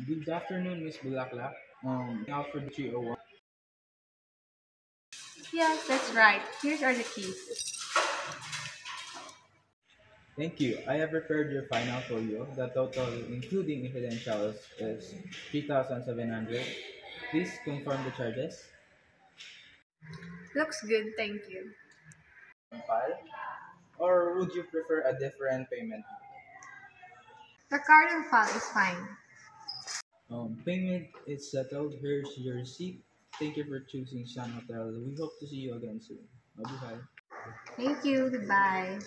Good afternoon, Miss Bulaklak. Out for the 301. Yes, that's right. Here's are the keys. Thank you. I have prepared your final folio. The total, including incidentals, is 3,700. Please confirm the charges. Looks good, thank you. File. Or would you prefer a different payment? The card and file is fine. Payment is settled. Here's your receipt. Thank you for choosing Sun Hotel. We hope to see you again soon. Bye bye. Thank you. Goodbye.